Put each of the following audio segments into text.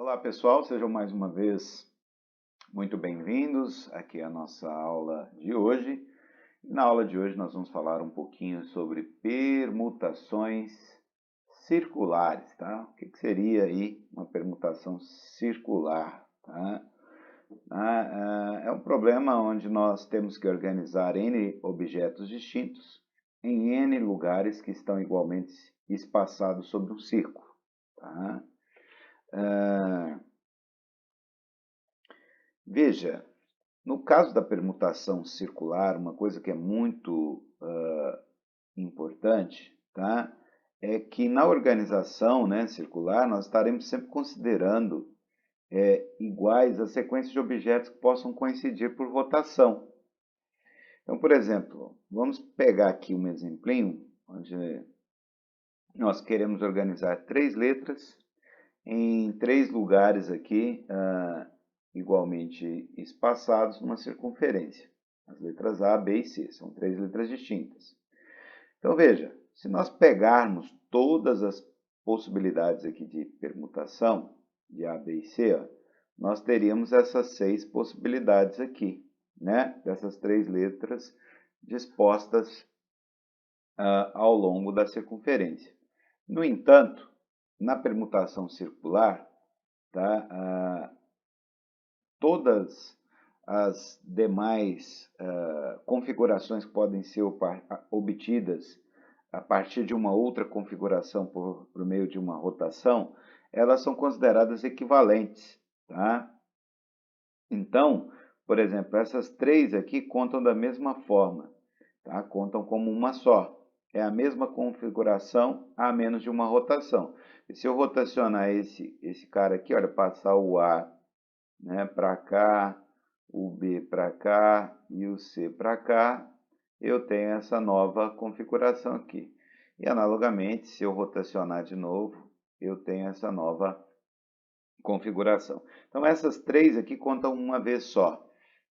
Olá pessoal, sejam mais uma vez muito bem-vindos aqui à nossa aula de hoje. Na aula de hoje nós vamos falar um pouquinho sobre permutações circulares, tá? O que seria aí uma permutação circular, tá? É um problema onde nós temos que organizar N objetos distintos em N lugares que estão igualmente espaçados sobre um círculo, tá? Veja, no caso da permutação circular, uma coisa que é muito importante, tá? É que na organização, né, circular nós estaremos sempre considerando iguais a sequências de objetos que possam coincidir por rotação. Então, por exemplo, vamos pegar aqui um exemplinho onde nós queremos organizar 3 letras em 3 lugares aqui igualmente espaçados numa circunferência. As letras A, B e C são 3 letras distintas. Então veja, se nós pegarmos todas as possibilidades aqui de permutação de A, B e C, ó, nós teríamos essas 6 possibilidades aqui, né? Dessas 3 letras dispostas ao longo da circunferência. No entanto, na permutação circular, tá? Todas as demais configurações que podem ser obtidas a partir de uma outra configuração por meio de uma rotação, elas são consideradas equivalentes, tá? Então, por exemplo, essas 3 aqui contam da mesma forma, tá? Contam como uma só. É a mesma configuração a menos de uma rotação. E se eu rotacionar esse cara aqui, olha, passar o A, né, para cá, o B para cá e o C para cá, eu tenho essa nova configuração aqui. E analogamente, se eu rotacionar de novo, eu tenho essa nova configuração. Então essas 3 aqui contam uma vez só.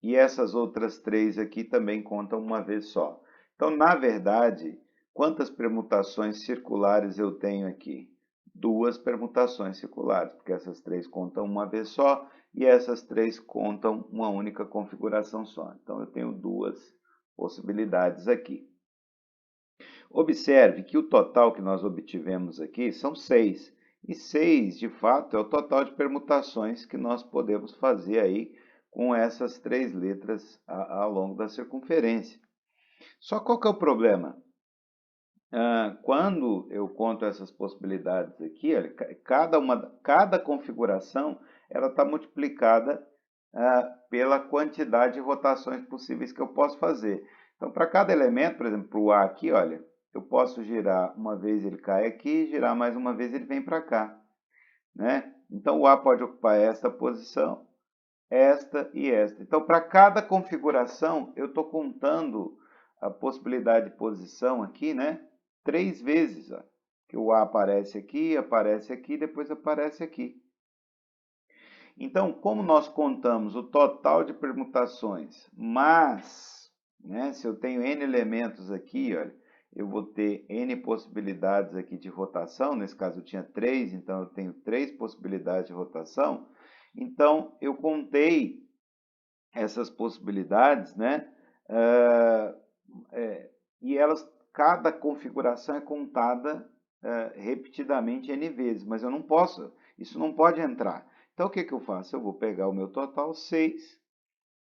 E essas outras 3 aqui também contam uma vez só. Então, na verdade, quantas permutações circulares eu tenho aqui? 2 permutações circulares, porque essas 3 contam uma vez só e essas 3 contam uma única configuração só. Então, eu tenho 2 possibilidades aqui. Observe que o total que nós obtivemos aqui são 6. E 6, de fato, é o total de permutações que nós podemos fazer aí com essas 3 letras ao longo da circunferência. Só qual que é o problema? Quando eu conto essas possibilidades aqui, olha, cada configuração ela está multiplicada pela quantidade de rotações possíveis que eu posso fazer. Então, para cada elemento, por exemplo, para o A aqui, olha, eu posso girar uma vez ele cai aqui, girar mais uma vez ele vem para cá, né? Então, o A pode ocupar esta posição, esta e esta. Então, para cada configuração, eu estou contando a possibilidade de posição aqui, né? 3 vezes, ó. Que o A aparece aqui, depois aparece aqui. Então, como nós contamos o total de permutações, mas, né, se eu tenho N elementos aqui, olha, eu vou ter N possibilidades aqui de rotação, nesse caso eu tinha 3, então eu tenho 3 possibilidades de rotação, então eu contei essas possibilidades, né, e cada configuração é contada repetidamente N vezes, mas eu não posso, isso não pode entrar. Então, o que eu faço? Eu vou pegar o meu total 6,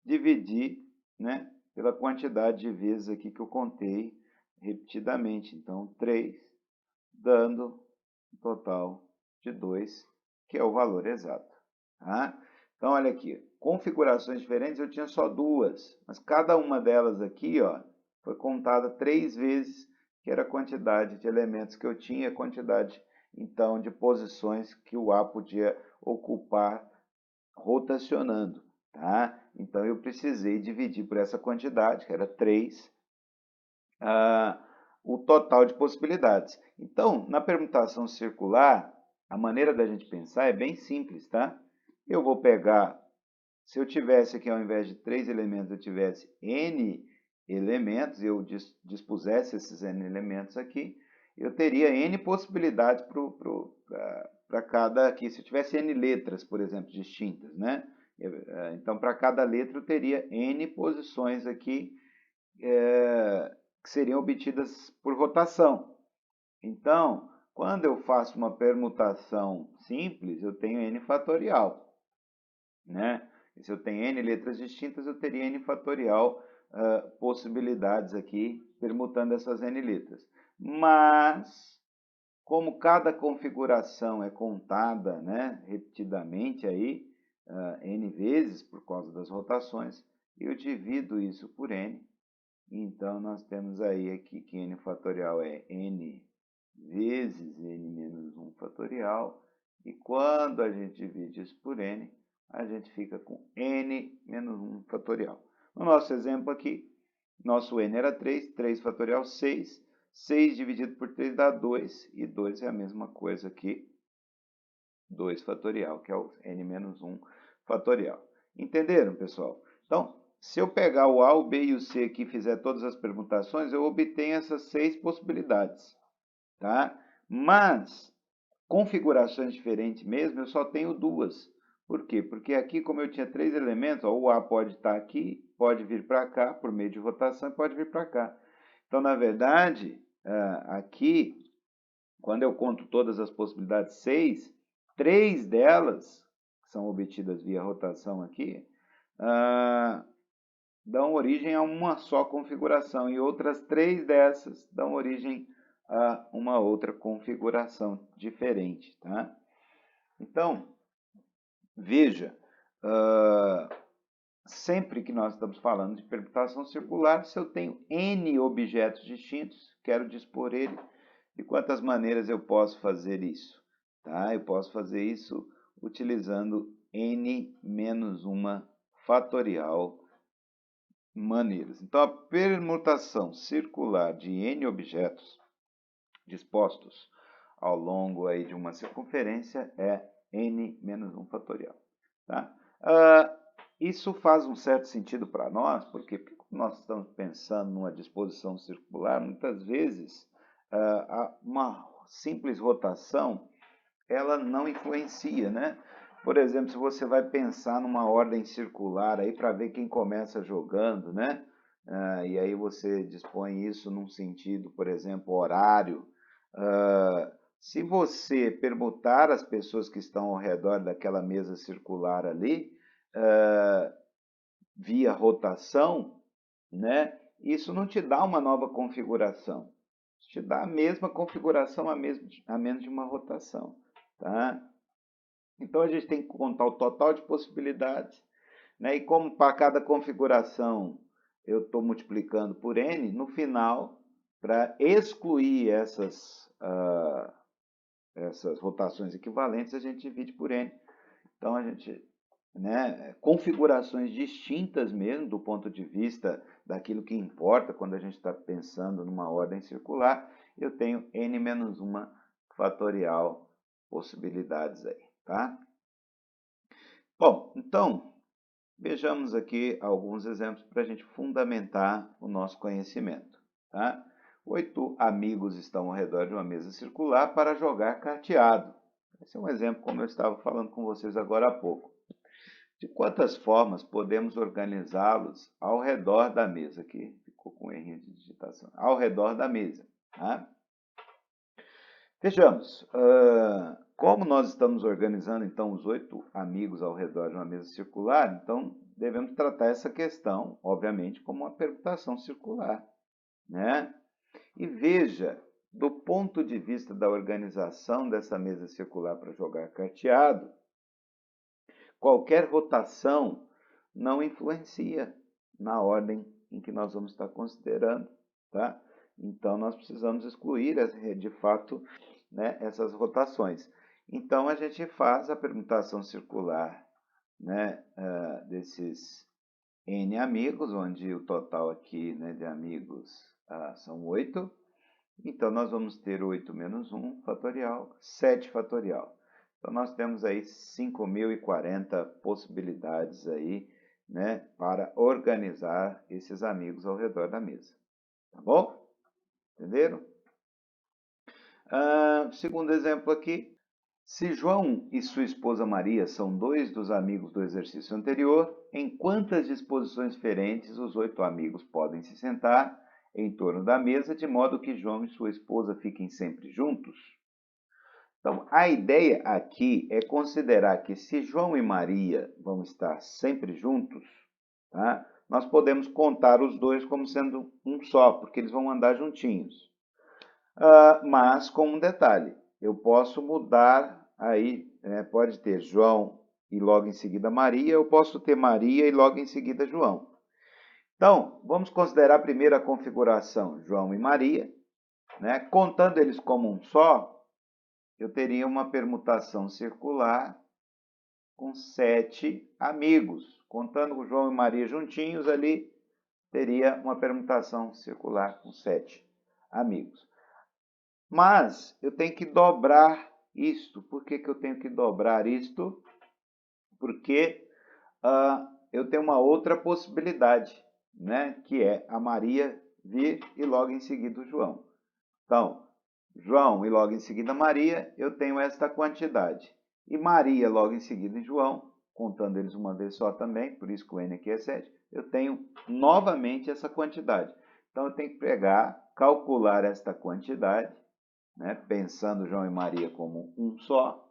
dividir, né, pela quantidade de vezes aqui que eu contei repetidamente. Então, 3, dando um total de 2, que é o valor exato. Tá? Então, olha aqui, configurações diferentes eu tinha só 2, mas cada uma delas aqui, ó, foi contada 3 vezes, que era a quantidade de elementos que eu tinha, a quantidade, então, de posições que o A podia ocupar rotacionando, tá? Então, eu precisei dividir por essa quantidade, que era 3, o total de possibilidades. Então, na permutação circular, a maneira da gente pensar é bem simples, tá? Eu vou pegar, se eu tivesse aqui, ao invés de 3 elementos, eu tivesse N elementos, eu dispusesse esses N elementos aqui, eu teria N possibilidades para cada aqui. Se eu tivesse N letras, por exemplo, distintas, né? Então, para cada letra eu teria N posições aqui que seriam obtidas por rotação. Então, quando eu faço uma permutação simples, eu tenho N fatorial, né? E se eu tenho N letras distintas, eu teria N fatorial possibilidades aqui, permutando essas N letras. Mas, como cada configuração é contada, né, repetidamente aí, N vezes, por causa das rotações, eu divido isso por N. Então, nós temos aí aqui que N fatorial é N vezes N menos 1 fatorial. E quando a gente divide isso por N, a gente fica com N menos 1 fatorial. No nosso exemplo aqui, nosso N era 3, 3 fatorial 6. 6 dividido por 3 dá 2, e 2 é a mesma coisa aqui, 2 fatorial, que é o N menos 1 fatorial. Entenderam, pessoal? Então, se eu pegar o A, o B e o C aqui e fizer todas as permutações, eu obtenho essas 6 possibilidades, tá? Mas, configurações diferentes mesmo, eu só tenho 2. Por quê? Porque aqui, como eu tinha 3 elementos, ó, o A pode estar aqui, pode vir para cá, por meio de rotação, e pode vir para cá. Então, na verdade, aqui, quando eu conto todas as possibilidades 6, 3 delas, que são obtidas via rotação aqui, dão origem a uma só configuração, e outras 3 dessas dão origem a uma outra configuração diferente, tá? Então, veja, sempre que nós estamos falando de permutação circular, se eu tenho N objetos distintos, quero dispor ele, de quantas maneiras eu posso fazer isso? Tá? Eu posso fazer isso utilizando N menos uma fatorial maneiras. Então, a permutação circular de N objetos dispostos ao longo aí de uma circunferência é N menos 1 fatorial. Tá? Isso faz um certo sentido para nós, porque nós estamos pensando numa disposição circular, muitas vezes uma simples rotação ela não influencia, né? Por exemplo, se você vai pensar numa ordem circular aí para ver quem começa jogando, né? E aí você dispõe isso num sentido, por exemplo, horário. Se você permutar as pessoas que estão ao redor daquela mesa circular ali, via rotação, né? Isso não te dá uma nova configuração. Isso te dá a mesma configuração a menos de uma rotação, tá? Então, a gente tem que contar o total de possibilidades, né? E como para cada configuração eu estou multiplicando por N, no final, para excluir essas rotações equivalentes, a gente divide por N. Então, a gente, né, configurações distintas mesmo, do ponto de vista daquilo que importa quando a gente está pensando numa ordem circular, eu tenho N menos uma fatorial possibilidades aí, tá? Bom, então, vejamos aqui alguns exemplos para a gente fundamentar o nosso conhecimento, tá? 8 amigos estão ao redor de uma mesa circular para jogar carteado. Esse é um exemplo, como eu estava falando com vocês agora há pouco. De quantas formas podemos organizá-los ao redor da mesa? Aqui ficou com erro de digitação. Ao redor da mesa. Tá? Vejamos, como nós estamos organizando então os 8 amigos ao redor de uma mesa circular, então devemos tratar essa questão, obviamente, como uma permutação circular, né? E veja, do ponto de vista da organização dessa mesa circular para jogar carteado, qualquer rotação não influencia na ordem em que nós vamos estar considerando, tá? Então, nós precisamos excluir, de fato, né, essas rotações. Então, a gente faz a permutação circular, né, desses N amigos, onde o total aqui, né, de amigos são 8. Então, nós vamos ter 8 menos 1 fatorial, 7 fatorial. Então, nós temos aí 5.040 possibilidades aí, né, para organizar esses amigos ao redor da mesa. Tá bom? Entenderam? Segundo exemplo aqui, se João e sua esposa Maria são dois dos amigos do exercício anterior, em quantas disposições diferentes os 8 amigos podem se sentar em torno da mesa, de modo que João e sua esposa fiquem sempre juntos? Então, a ideia aqui é considerar que se João e Maria vão estar sempre juntos, tá? Nós podemos contar os dois como sendo um só, porque eles vão andar juntinhos. Mas com um detalhe, eu posso mudar aí, pode ter João e logo em seguida Maria, eu posso ter Maria e logo em seguida João. Então, vamos considerar primeiro a configuração João e Maria, né? Contando eles como um só, eu teria uma permutação circular com 7 amigos. Contando o João e Maria juntinhos ali, teria uma permutação circular com 7 amigos. Mas eu tenho que dobrar isto. Por que eu tenho que dobrar isto? Porque eu tenho uma outra possibilidade, né? Que é a Maria vir e logo em seguida o João. Então, João e logo em seguida Maria, eu tenho esta quantidade. E Maria logo em seguida João, contando eles uma vez só também, por isso que o N aqui é 7, eu tenho novamente essa quantidade. Então, eu tenho que pegar, calcular esta quantidade, né, pensando João e Maria como um só,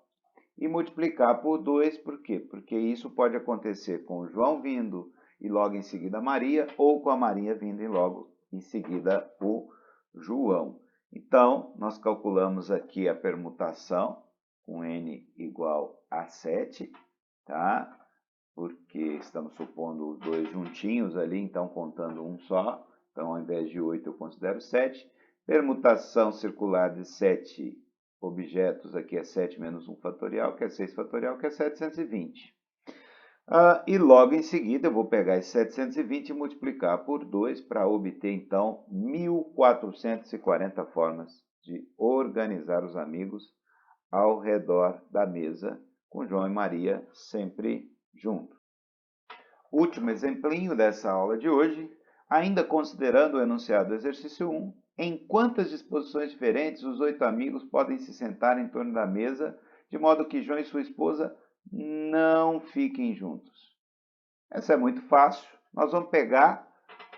e multiplicar por 2, por quê? Porque isso pode acontecer com o João vindo e logo em seguida Maria, ou com a Maria vindo e logo em seguida o João. Então, nós calculamos aqui a permutação com n igual a 7, tá? Porque estamos supondo os dois juntinhos ali, então contando um só. Então, ao invés de 8, eu considero 7. Permutação circular de 7 objetos, aqui é 7 menos 1 fatorial, que é 6 fatorial, que é 720. E logo em seguida, eu vou pegar esse 720 e multiplicar por 2 para obter, então, 1.440 formas de organizar os amigos ao redor da mesa, com João e Maria sempre juntos. Último exemplinho dessa aula de hoje, ainda considerando o enunciado do exercício 1, em quantas disposições diferentes os 8 amigos podem se sentar em torno da mesa, de modo que João e sua esposa não fiquem juntos? Essa é muito fácil. Nós vamos pegar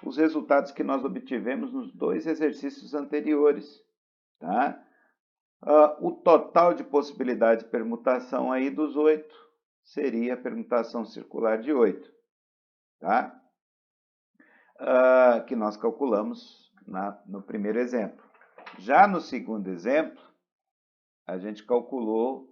os resultados que nós obtivemos nos 2 exercícios anteriores, tá? O total de possibilidade de permutação aí dos 8 seria a permutação circular de 8, tá? Que nós calculamos no primeiro exemplo. Já no segundo exemplo, a gente calculou,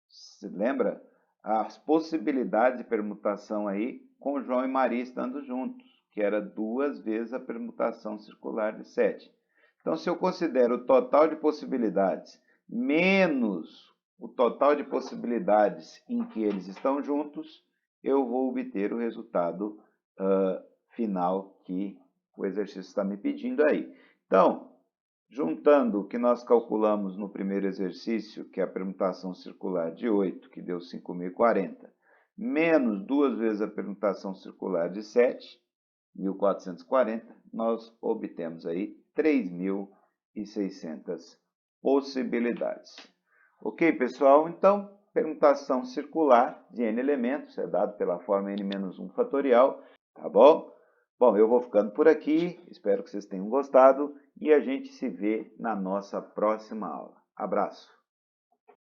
se lembra, as possibilidades de permutação aí com João e Maria estando juntos, que era 2 vezes a permutação circular de 7. Então, se eu considero o total de possibilidades menos o total de possibilidades em que eles estão juntos, eu vou obter o resultado final que o exercício está me pedindo aí. Então, juntando o que nós calculamos no primeiro exercício, que é a permutação circular de 8, que deu 5.040, menos 2 vezes a permutação circular de 7, 1.440, nós obtemos aí 3.600 possibilidades. Ok, pessoal? Então, permutação circular de n elementos é dado pela forma n-1 fatorial, tá bom? Bom, eu vou ficando por aqui, espero que vocês tenham gostado e a gente se vê na nossa próxima aula. Abraço!